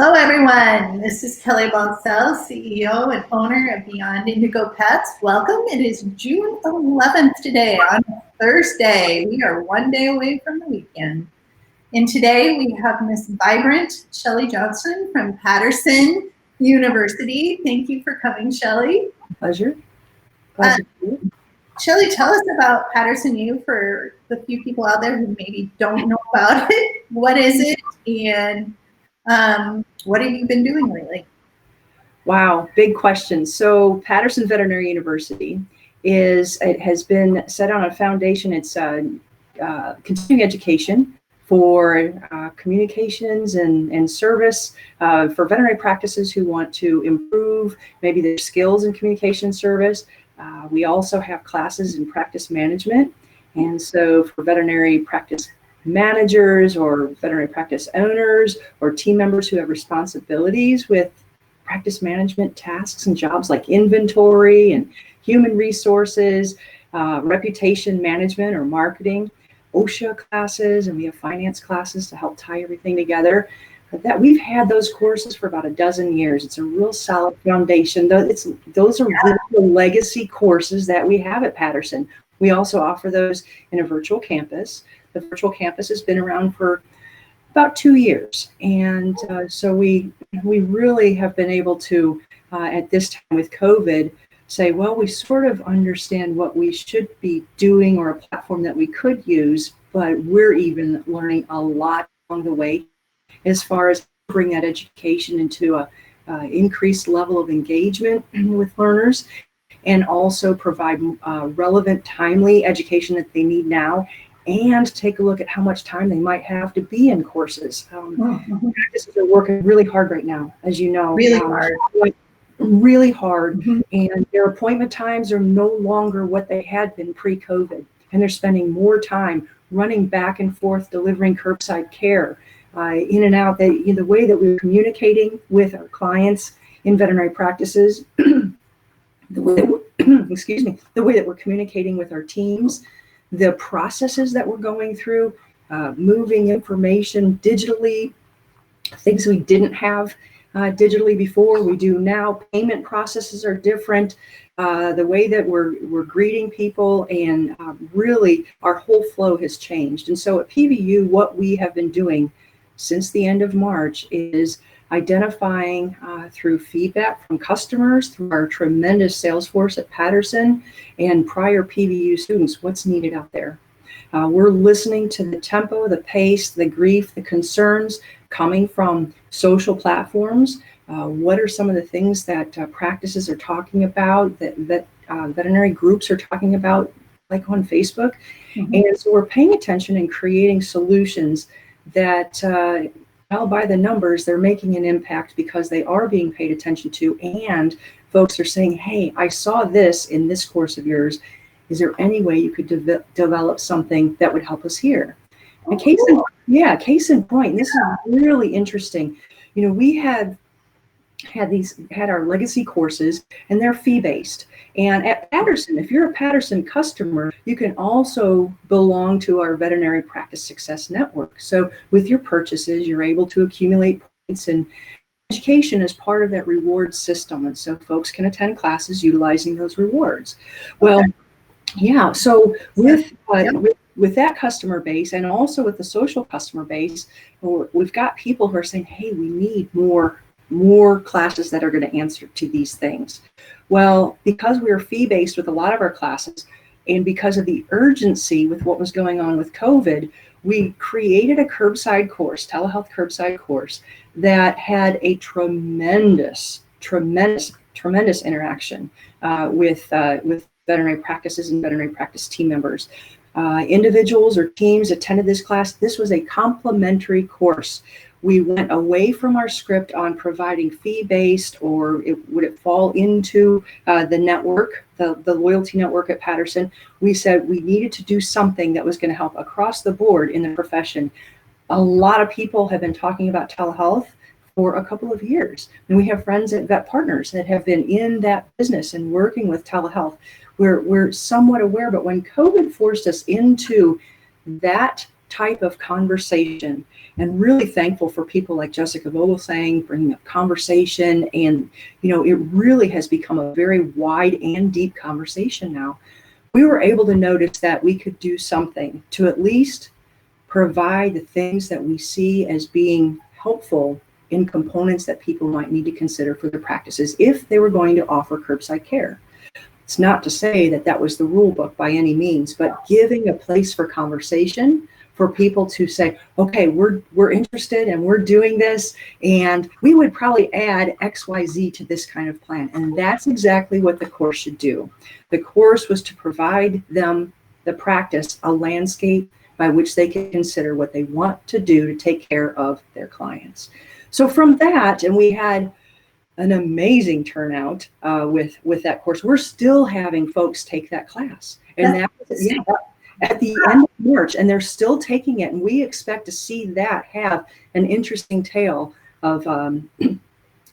Hello, everyone. This is Kelly Bonsell, CEO and owner of Beyond Indigo Pets. Welcome. It is June 11th today on Thursday. We are one day away from the weekend. And today we have Miss Vibrant Shelly Johnson from Patterson University. Thank you for coming, Shelly. Pleasure. Shelly, tell us about Patterson U for the few people out there who maybe don't know about it. What is it, and what have you been doing lately? Wow, big question. So Patterson Veterinary University has been set on a foundation. It's continuing education for communications and service for veterinary practices who want to improve maybe their skills in communication service. We also have classes in practice management. And so for veterinary practice managers or veterinary practice owners or team members who have responsibilities with practice management tasks and jobs like inventory and human resources, reputation management or marketing, OSHA classes, and we have finance classes to help tie everything together. But that we've had those courses for about a dozen years. It's a real solid foundation. Those are real legacy courses that we have at Patterson. We also offer those in a virtual campus. The virtual campus has been around for about 2 years. And so we really have been able to, at this time with COVID, say, well, we sort of understand what we should be doing or a platform that we could use, but we're even learning a lot along the way as far as bring that education into a increased level of engagement with learners, and also provide relevant, timely education that they need now, and take a look at how much time they might have to be in courses. Practices are working really hard right now, as you know. Really hard. And their appointment times are no longer what they had been pre-COVID. And they're spending more time running back and forth, delivering curbside care, in and out. The way that we're communicating with our clients in veterinary practices, the way that we're communicating with our teams, the processes that we're going through, moving information digitally, things we didn't have digitally before, we do now. Payment processes are different. The way that we're greeting people, and really our whole flow has changed. And so at PVU, what we have been doing since the end of March is identifying through feedback from customers, through our tremendous sales force at Patterson and prior PVU students, what's needed out there. We're listening to the tempo, the pace, the grief, the concerns coming from social platforms. What are some of the things that practices are talking about, that veterinary groups are talking about, like on Facebook? And so we're paying attention and creating solutions that by the numbers, they're making an impact because they are being paid attention to, and folks are saying, hey, I saw this in this course of yours. Is there any way you could develop something that would help us here? And case in point, this is really interesting. You know, we had our legacy courses, and they're fee-based. And at Patterson, if you're a Patterson customer, you can also belong to our Veterinary Practice Success Network. So with your purchases, you're able to accumulate points, and education is part of that reward system. And so folks can attend classes utilizing those rewards. Well, yeah, so with that customer base, and also with the social customer base, we've got people who are saying, hey, we need more classes that are going to answer to these things. Well, because we are fee-based with a lot of our classes, and because of the urgency with what was going on with COVID, we created a curbside course, telehealth curbside course, that had a tremendous interaction with veterinary practices and veterinary practice team members. Individuals or teams attended this class. This was a complimentary course. We went away from our script on providing fee-based, or would it fall into the network, the loyalty network at Patterson. We said we needed to do something that was going to help across the board in the profession. A lot of people have been talking about telehealth for a couple of years. And we have friends at Vet Partners that have been in that business and working with telehealth. We're somewhat aware, but when COVID forced us into that type of conversation, and really thankful for people like Jessica Vogelsang bringing up conversation. And, it really has become a very wide and deep conversation now. We were able to notice that we could do something to at least provide the things that we see as being helpful in components that people might need to consider for their practices if they were going to offer curbside care. It's not to say that that was the rule book by any means, but giving a place for conversation for people to say, okay, we're interested and we're doing this, and we would probably add XYZ to this kind of plan. And that's exactly what the course should do. The course was to provide them, the practice, a landscape by which they can consider what they want to do to take care of their clients. So from that, and we had an amazing turnout with that course. We're still having folks take that class, and that was at the end of March, and they're still taking it. And we expect to see that have an interesting tale of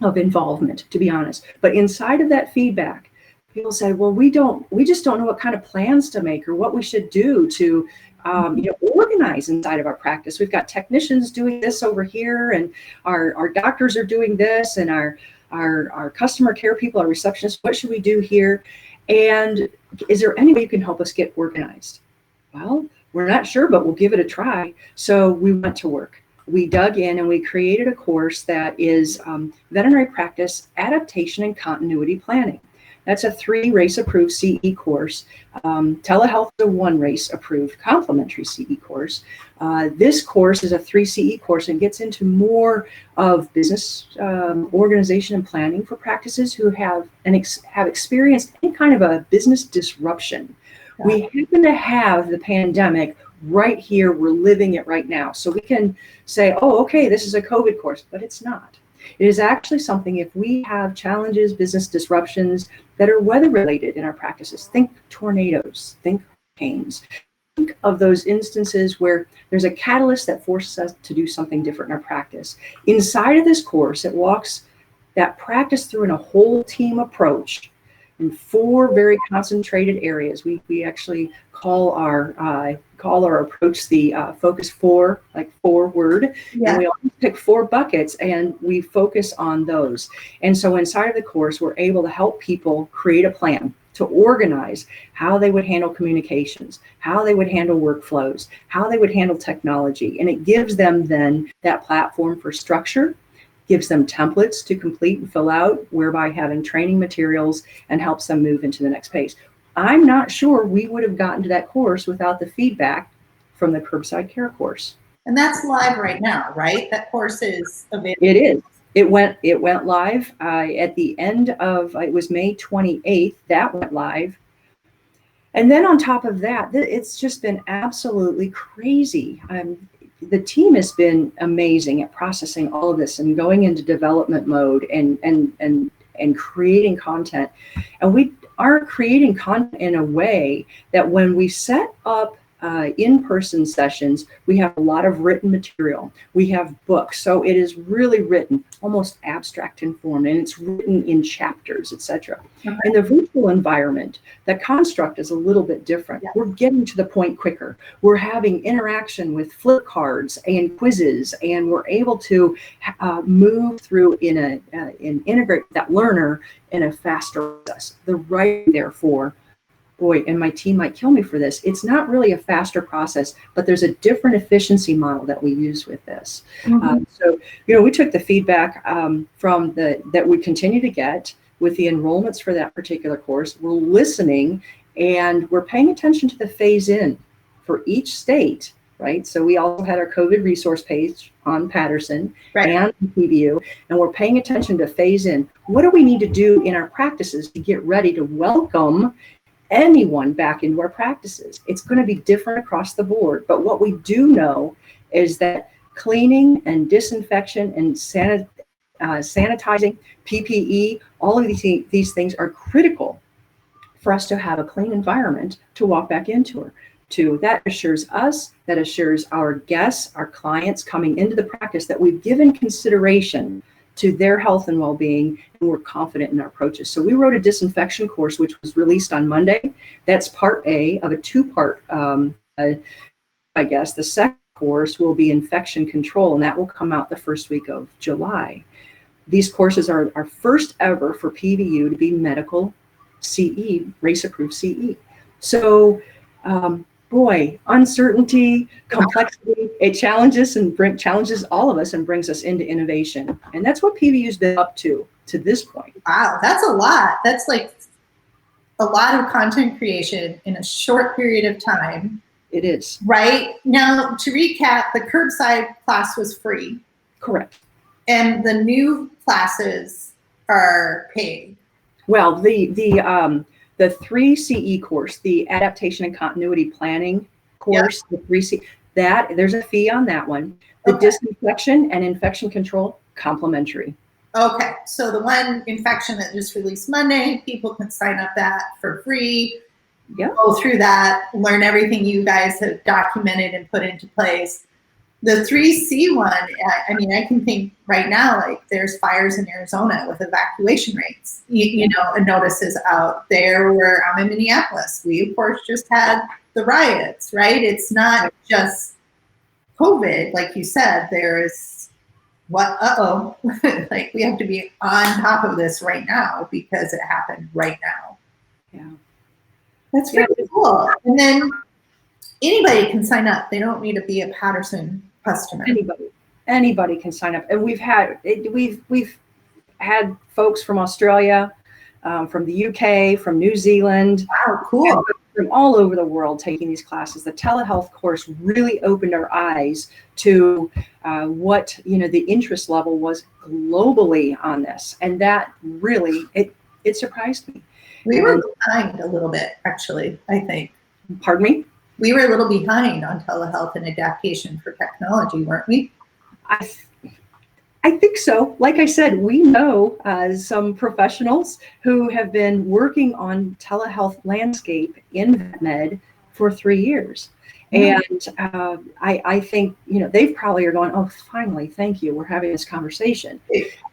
involvement, to be honest. But inside of that feedback, people say, well, we just don't know what kind of plans to make or what we should do to organize inside of our practice. We've got technicians doing this over here, and our doctors are doing this, and our customer care people, our receptionists, what should we do here? And is there any way you can help us get organized? Well, we're not sure, but we'll give it a try. So we went to work. We dug in and we created a course that is veterinary practice, adaptation, and continuity planning. That's a 3-RACE approved CE course. Telehealth is a 1-RACE approved complementary CE course. This course is a 3 CE course and gets into more of business organization and planning for practices who have experienced any kind of a business disruption. Yeah. We happen to have the pandemic right here. We're living it right now. So we can say, oh, okay, this is a COVID course, but it's not. It is actually something, if we have challenges, business disruptions that are weather related in our practices, think tornadoes, think hurricanes, think of those instances where there's a catalyst that forces us to do something different in our practice. Inside of this course, it walks that practice through in a whole team approach in 4 very concentrated areas. We actually call our approach the focus 4, like 4-word. Yeah. And we always pick 4 buckets and we focus on those. And so inside of the course, we're able to help people create a plan to organize how they would handle communications, how they would handle workflows, how they would handle technology. And it gives them then that platform for structure, gives them templates to complete and fill out, whereby having training materials and helps them move into the next phase. I'm not sure we would have gotten to that course without the feedback from the curbside care course. And that's live right now, right? That course is available. It is. It went live at the end of, it was May 28th, that went live. And then on top of that, it's just been absolutely crazy. The team has been amazing at processing all of this and going into development mode and creating content. And we are creating content in a way that when we set up in-person sessions, we have a lot of written material. We have books. So it is really written, almost abstract in form, and it's written in chapters, etc. Okay. In the virtual environment, the construct is a little bit different. Yeah. We're getting to the point quicker. We're having interaction with flip cards and quizzes, and we're able to move through and integrate that learner in a faster process. The right, therefore, boy, and my team might kill me for this, it's not really a faster process, but there's a different efficiency model that we use with this. Mm-hmm. So, we took the feedback from that we continue to get with the enrollments for that particular course. We're listening and we're paying attention to the phase in for each state, right? So we also had our COVID resource page on Patterson, right, and PBU, and we're paying attention to phase in. What do we need to do in our practices to get ready to welcome anyone back into our practices? It's going to be different across the board, but what we do know is that cleaning and disinfection and sanitizing, PPE, all of these things are critical for us to have a clean environment to walk back into. That assures us, that assures our guests, our clients coming into the practice that we've given consideration to their health and well-being, and we're confident in our approaches. So we wrote a disinfection course, which was released on Monday. That's part A of a 2-part, I guess. The second course will be infection control, and that will come out the first week of July. These courses are our first ever for PVU to be medical CE, race approved CE. So, boy, uncertainty, complexity, it challenges all of us and brings us into innovation. And that's what PVU's been up to this point. Wow, that's a lot. That's like a lot of content creation in a short period of time. It is. Right? Now, to recap, the curbside class was free. Correct. And the new classes are paid. Well, the 3 CE course, the Adaptation and Continuity Planning course, the 3C, there's a fee on that one. The Disinfection and Infection Control, complimentary. Okay, so the one infection that just released Monday, people can sign up that for free. Yep. Go through that, learn everything you guys have documented and put into place. The 3C one, I mean, I can think right now, like there's fires in Arizona with evacuation rates, you know, notices out there where I'm in Minneapolis. We, of course, just had the riots, right? It's not just COVID, like you said, there's like we have to be on top of this right now because it happened right now. Yeah. That's pretty cool. And then anybody can sign up. They don't need to be a Patterson customer. Anybody can sign up. And we've had folks from Australia, from the UK, from New Zealand. Wow, cool. From all over the world taking these classes. The telehealth course really opened our eyes to what, you know, the interest level was globally on this. And that really, it surprised me. We were behind a little bit, actually, I think. Pardon me? We were a little behind on telehealth and adaptation for technology, weren't we? I think so. Like I said, we know some professionals who have been working on telehealth landscape in med for 3 years. And I think, you know, they probably are going, oh, finally, thank you. We're having this conversation.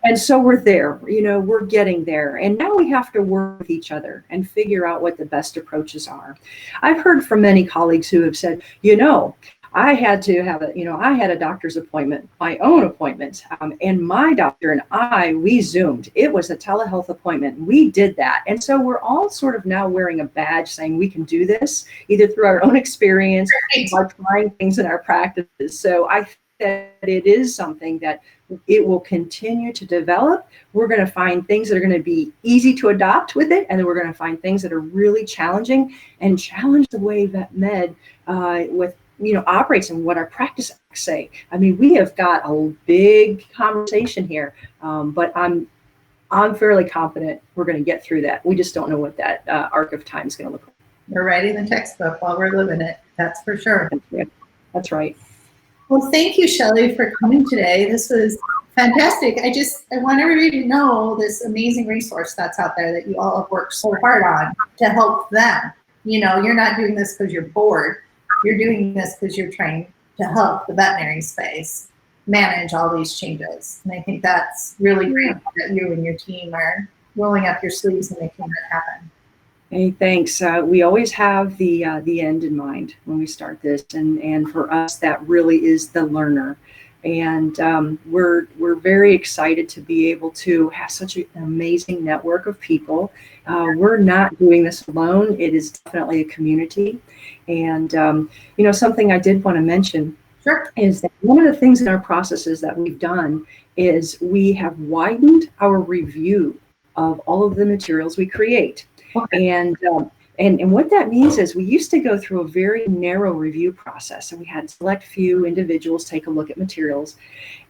And so we're there, you know, we're getting there. And now we have to work with each other and figure out what the best approaches are. I've heard from many colleagues who have said, you know, I had a doctor's appointment, my own appointment, and my doctor and we Zoomed. It was a telehealth appointment. We did that. And so we're all sort of now wearing a badge saying we can do this either through our own experience or trying things in our practices. So I think that it is something that it will continue to develop. We're going to find things that are going to be easy to adopt with it, and then we're going to find things that are really challenging and challenge the way that med operates and what our practice say. I mean, we have got a big conversation here, but I'm fairly confident we're going to get through that. We just don't know what that arc of time is going to look like. We're writing the textbook while we're living it. That's for sure. That's right. Well, thank you, Shelley, for coming today. This was fantastic. I want everybody to know this amazing resource that's out there that you all have worked so hard on to help them. You know, you're not doing this because you're bored. You're doing this because you're trying to help the veterinary space manage all these changes. And I think that's really great that you and your team are rolling up your sleeves and making that happen. Hey, thanks. We always have the end in mind when we start this. And for us, that really is the learner. And we're very excited to be able to have such an amazing network of people. We're not doing this alone. It is definitely a community. And, something I did want to mention is that one of the things in our processes that we've done is we have widened our review of all of the materials we create. Okay. And what that means is we used to go through a very narrow review process, and we had select few individuals take a look at materials.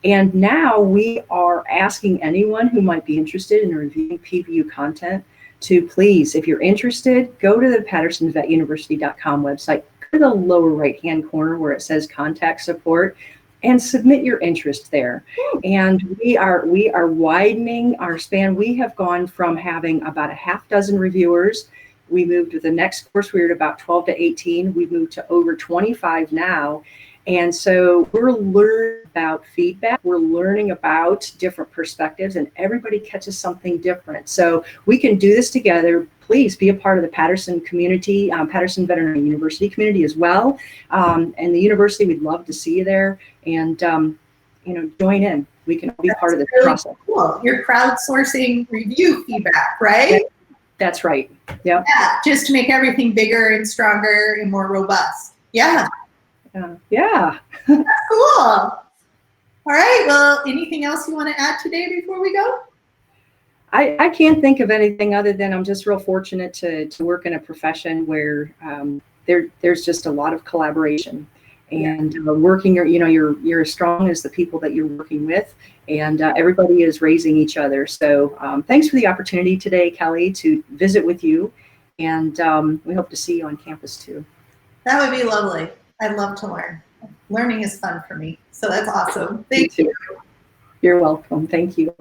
And now we are asking anyone who might be interested in reviewing PVU content to please, if you're interested, go to the pattersonvetuniversity.com website, go to the lower right-hand corner where it says contact support, and submit your interest there. And we are widening our span. We have gone from having about a half dozen reviewers. We moved to the next course, we were at about 12 to 18. We've moved to over 25 now. And so we're learning about feedback, we're learning about different perspectives, and everybody catches something different. So we can do this together. Please be a part of the Patterson community, Patterson Veterinary University community as well. And the university, we'd love to see you there, and join in. We can be part of this really process. Cool. You're crowdsourcing review feedback, right? That's right. Yep. Yeah, just to make everything bigger and stronger and more robust. Yeah. Yeah. That's cool. All right. Well, anything else you want to add today before we go? I can't think of anything other than I'm just real fortunate to work in a profession where there's just a lot of collaboration, and working, you're as strong as the people that you're working with, and everybody is raising each other. So thanks for the opportunity today, Kelly, to visit with you, and we hope to see you on campus too. That would be lovely. I'd love to learn. Learning is fun for me. So that's awesome. Thank you. You're welcome. Thank you.